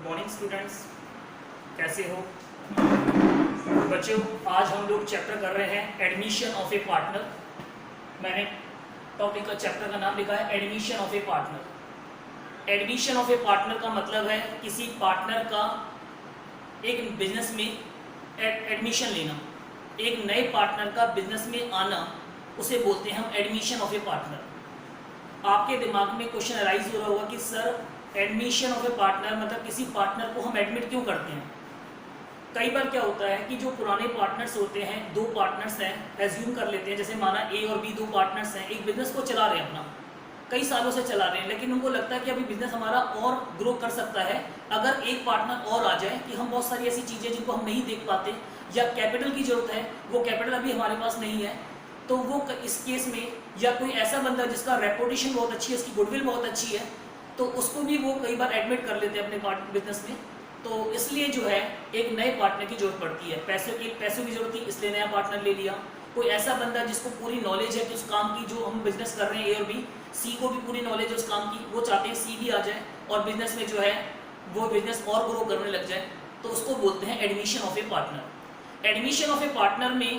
Morning students, कैसे हो बच्चों। आज हम लोग चैप्टर कर रहे हैं एडमिशन ऑफ ए पार्टनर। मैंने टॉपिक का चैप्टर का नाम लिखा है admission of A partner. Admission of A partner का मतलब है किसी पार्टनर का एक बिजनेस में एडमिशन लेना, एक नए पार्टनर का बिजनेस में आना, उसे बोलते हैं हम एडमिशन ऑफ ए पार्टनर। आपके दिमाग में क्वेश्चन अराइज हो रहा होगा कि sir admission of A partner मतलब किसी पार्टनर को हम एडमिट क्यों करते हैं। कई बार क्या होता है कि जो पुराने पार्टनर्स होते हैं, दो पार्टनर्स हैं, एज्यूम कर लेते हैं, जैसे माना ए और बी दो पार्टनर्स हैं, एक बिजनेस को चला रहे हैं, अपना कई सालों से चला रहे हैं, लेकिन उनको लगता है कि अभी बिजनेस हमारा और ग्रो कर सकता है अगर एक पार्टनर और आ जाए, कि हम बहुत सारी ऐसी चीज़ें जिनको हम नहीं देख पाते या कैपिटल की जरूरत है, वो कैपिटल अभी हमारे पास नहीं है, तो वो इस केस में, या कोई ऐसा बंदा जिसका रेपुटेशन बहुत अच्छी है, उसकी गुडविल बहुत अच्छी है, तो उसको भी वो कई बार एडमिट कर लेते हैं अपने बिजनेस में। तो इसलिए जो है एक नए पार्टनर की जरूरत पड़ती है, पैसों की जरूरत थी इसलिए नया पार्टनर ले लिया। कोई ऐसा बंदा जिसको पूरी नॉलेज है कि उस काम की, जो हम बिजनेस कर रहे हैं ए और बी, सी को भी पूरी नॉलेज है उस काम की, वो चाहते हैं सी भी आ जाए और बिजनेस में जो है वो बिजनेस और ग्रो करने लग जाए, तो उसको बोलते हैं admission of A partner. Admission of A partner में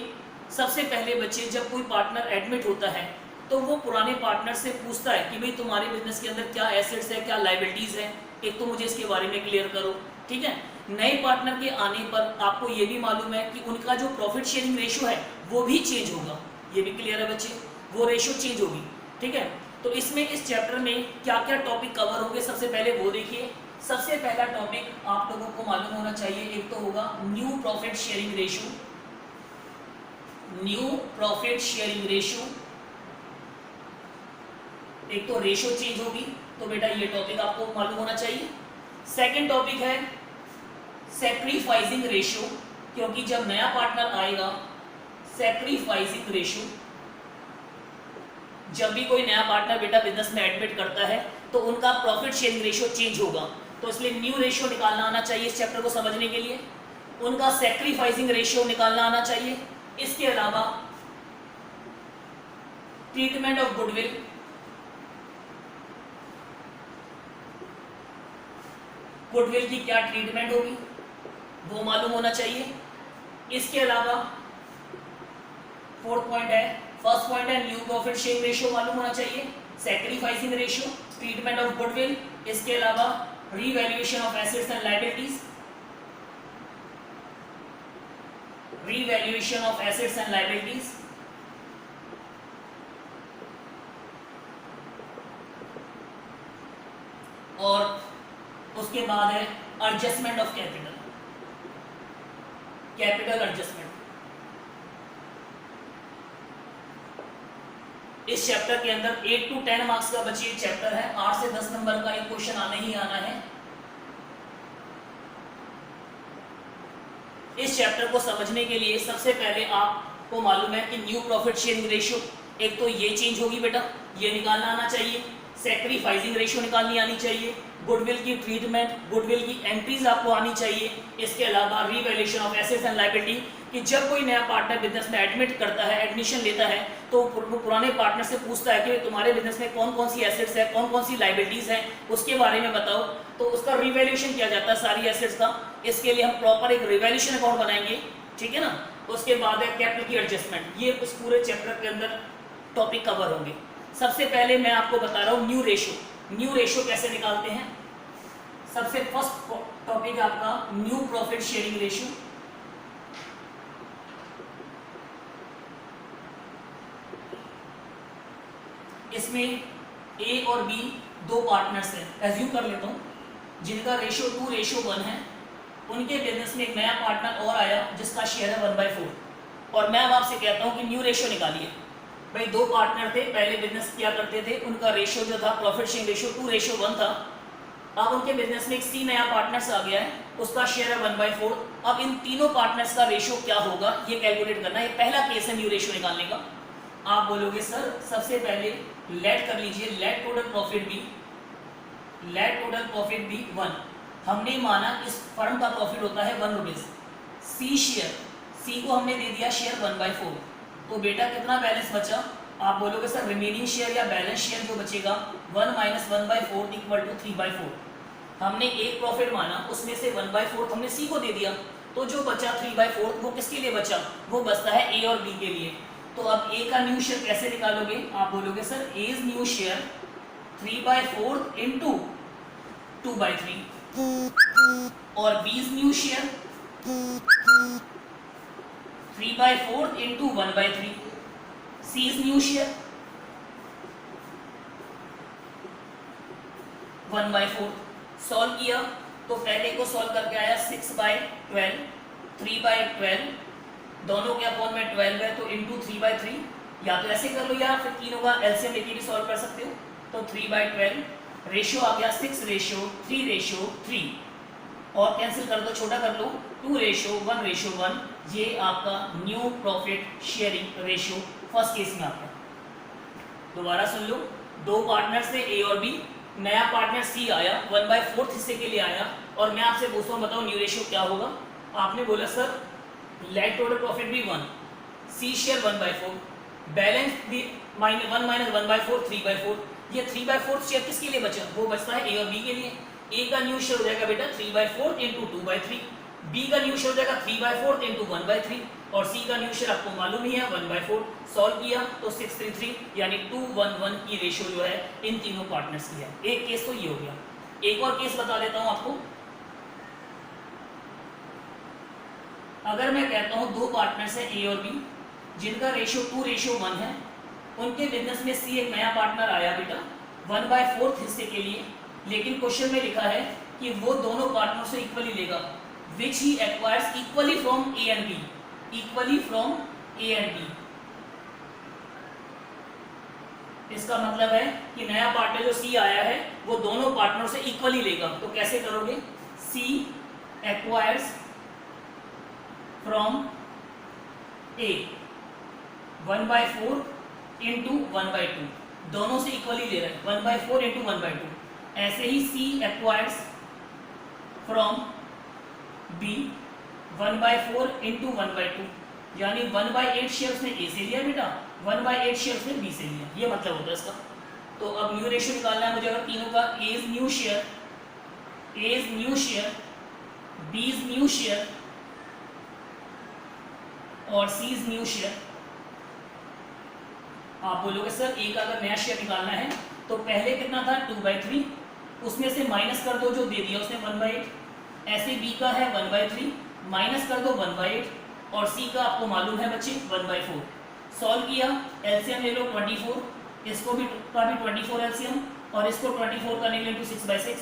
सबसे पहले बच्चे, जब कोई पार्टनर एडमिट होता है तो वो पुराने पार्टनर से पूछता है कि भाई तुम्हारे बिजनेस के अंदर क्या एसेट्स है, क्या लाइबिलिटीज है, एक तो मुझे इसके बारे में क्लियर करो, ठीक है। नए पार्टनर के आने पर आपको ये भी मालूम है कि उनका जो प्रॉफिट शेयरिंग रेशियो है वो भी चेंज होगा, ये भी क्लियर है बच्चे, वो रेशियो चेंज होगी, ठीक है। तो इसमें इस चैप्टर में क्या क्या टॉपिक कवर होंगे, सबसे पहले वो देखिए। सबसे पहला टॉपिक आप लोगों को मालूम होना चाहिए, एक तो होगा new profit sharing ratio. New profit sharing ratio, एक तो रेशियो चेंज होगी, तो बेटा ये टॉपिक आपको मालूम होना चाहिए। सेकंड टॉपिक है सैक्रिफाइसिंग रेशियो, क्योंकि जब नया पार्टनर आएगा, सैक्रिफाइसिंग रेशियो, जब भी कोई नया पार्टनर बेटा बिजनेस में एडमिट करता है तो उनका प्रॉफिट शेयरिंग रेशियो चेंज होगा, तो इसलिए न्यू रेशियो निकालना आना चाहिए इस चैप्टर को समझने के लिए। उनका सैक्रिफाइसिंग रेशियो निकालना आना चाहिए। इसके अलावा ट्रीटमेंट ऑफ गुडविल, गुडविल की क्या ट्रीटमेंट होगी वो मालूम होना चाहिए। इसके अलावा फोर्थ पॉइंट है, फर्स्ट पॉइंट है न्यू प्रॉफिट शेयरिंग रेशियो मालूम होना चाहिए, sacrificing ratio, treatment of goodwill, इसके अलावा revaluation of assets and liabilities, revaluation of assets and liabilities, और उसके बाद है adjustment of capital, capital adjustment. इस चैप्टर के अंदर 8 to 10 मार्क्स का बच्चे चैप्टर है, 8 से 10 नंबर का एक क्वेश्चन आने ही आना है। इस चैप्टर को समझने के लिए सबसे पहले आपको मालूम है कि न्यू प्रॉफिट शेयरिंग रेशियो, एक तो ये चेंज होगी बेटा, ये निकालना आना चाहिए, सैक्रिफाइसिंग रेशियो निकालनी आनी चाहिए, गुडविल की ट्रीटमेंट, गुडविल की एंट्रीज आपको आनी चाहिए, इसके अलावा revaluation of assets and liability, कि जब कोई नया पार्टनर बिजनेस में एडमिट करता है, एडमिशन लेता है, तो वो पुराने पार्टनर से पूछता है कि तुम्हारे बिजनेस में कौन कौन सी एसेट्स है, कौन कौन सी लायबिलिटीज है, उसके बारे में बताओ, तो उसका रिवैल्यूएशन किया जाता है सारी एसेट्स का। इसके लिए हम प्रॉपर एक रिवैल्यूएशन अकाउंट बनाएंगे, ठीक है ना। उसके बाद है कैपिटल की एडजस्टमेंट, ये उस पूरे चैप्टर के अंदर टॉपिक कवर होंगे। सबसे पहले मैं आपको बता रहा हूँ न्यू रेशियो। न्यू रेशियो कैसे निकालते हैं, सबसे फर्स्ट टॉपिक आपका न्यू प्रॉफिट शेयरिंग रेशियो। इसमें ए और बी दो पार्टनर्स हैं, एज्यूम कर लेता हूं, जिनका रेशियो 2:1 है। उनके बिजनेस में एक नया पार्टनर और आया जिसका शेयर है 1/4, और मैं अब आपसे कहता हूं कि न्यू रेशियो निकालिए। भाई दो पार्टनर थे, पहले बिजनेस किया करते थे, उनका रेशियो जो था प्रॉफिट शेयरिंग रेशियो 2:1 था। अब उनके बिजनेस में एक सी नया पार्टनर्स आ गया है, उसका शेयर है 1/4। अब इन तीनों पार्टनर्स का रेशियो क्या होगा ये कैलकुलेट करना है, ये पहला केस है न्यू रेशियो निकालने का। आप बोलोगे सर सबसे पहले लेट कर लीजिए, let total profit b, let total profit b 1। हमने माना इस फर्म का प्रॉफिट होता है 1 रुपीज, सी शेयर, सी को हमने दे दिया शेयर 1/4, तो बेटा कितना बैलेंस बचा, आप बोलोगे सर रिमेनिंग शेयर या बैलेंस शेयर जो बचेगा 1 - 1/4 = 3/4। हमने एक प्रॉफिट माना, उसमें से 1/4 हमने सी को दे दिया, तो जो बचा 3/4 वो किसके लिए बचा? वो बचता है ए और बी के लिए। तो अब ए का न्यू शेयर कैसे निकालोगे? आप बोलोगे sir a is new share 3/4 into 2/3 और b is new share 3/4 into 1/3, c is new share 1/4। Solve किया तो पहले को सॉल्व करके आया 6/12, 3/12, दोनों के अपॉन में 12 है तो इंटू 3/3, या तो ऐसे कर लो या फिर तीनों का एलसीएम लेके भी सॉल्व कर सकते हो। तो 3/12 रेशियो आ गया 6:3:3 और कैंसिल कर दो, छोटा कर लो 2:1:1। ये आपका new profit sharing ratio first case में आता है। दोबारा सुन लो, दो पार्टनर्स थे ए और बी, नया पार्टनर सी आया 1/4 हिस्से के लिए आया और मैं आपसे पूछता हूँ बताओ न्यू रेशियो क्या होगा? आपने बोला सर लेट टोटल प्रॉफिट भी 1, सी शेयर 1/4, बैलेंस भी -1 - 1/4 3/4। ये 3/4 शेयर किसके लिए बचा? वो बचता है ए और बी के लिए। ए का न्यू शेयर हो जाएगा बेटा 3/4 इंटू 2/3, बी का न्यू शेयर हो जाएगा 3/4 इंटू 1/3 और सी का न्यू शेयर आपको मालूम ही है 1/4। सॉल्व किया तो 633 यानी 2:1 की रेशियो जो है इन तीनों पार्टनर्स की है। एक केस तो ये हो गया। एक और केस बता देता हूं आपको। अगर मैं कहता हूं दो पार्टनर्स है ए और बी जिनका रेशियो 2:1 है, उनके बिजनेस में सी एक नया पार्टनर आया बेटा 1/4 हिस्से के लिए, लेकिन क्वेश्चन में लिखा है कि वो दोनों पार्टनर से इक्वली लेगा, which he acquires equally from A and B, equally from A and B. इसका मतलब है कि नया पार्टनर जो सी आया है वो दोनों पार्टनर से इक्वली लेगा। तो कैसे करोगे? सी एक्वायर्स फ्रॉम ए 1/4 इंटू 1/2, दोनों से इक्वली ले रहे हैं 1/4 इंटू 1/2। ऐसे ही सी एक्वायर्स फ्रॉम बी 1/4 इंटू 1/2, यानी 1/8 शेयर्स ने ए से लिया बेटा, 1/8 शेयर्स ने बी से लिया। ये मतलब होता है इसका। तो अब न्यू रेशियो निकालना है मुझे अगर तीनों का। A is new share, B is new share और सी इज न्यू शेयर। आप बोलोगे सर ए का अगर नया शेयर निकालना है तो पहले कितना था 2/3, उसमें से माइनस कर दो जो दे दिया उसने 1/8। ऐसे बी का है 1/3, माइनस कर दो 1/8 और सी का आपको मालूम है बच्चे 1/4। सॉल्व किया, एलसीएम ले लो 24, इसको भी 24 एलसीएम और इसको 24 करने के लिए 6/6,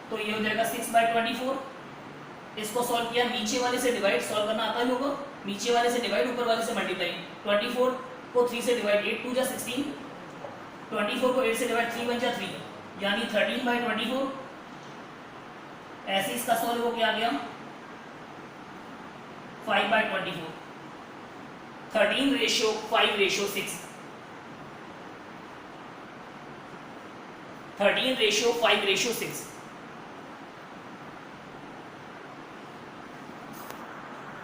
तो ये हो जाएगा 6/24। इसको सॉल्व किया, नीचे वाले से डिवाइड, सॉल्व करना आता ही होगा, नीचे वाले से डिवाइड ऊपर वाले से मल्टीप्लाई। 24 को 3 से डिवाइड 8 2 जा 16, 24 को 8 से डिवाइड 3 1 जा 3, यानी 13/24। ऐसे इसका सॉल्व हो क्या आ गया 5/24, 13:5:6, 13:5:6।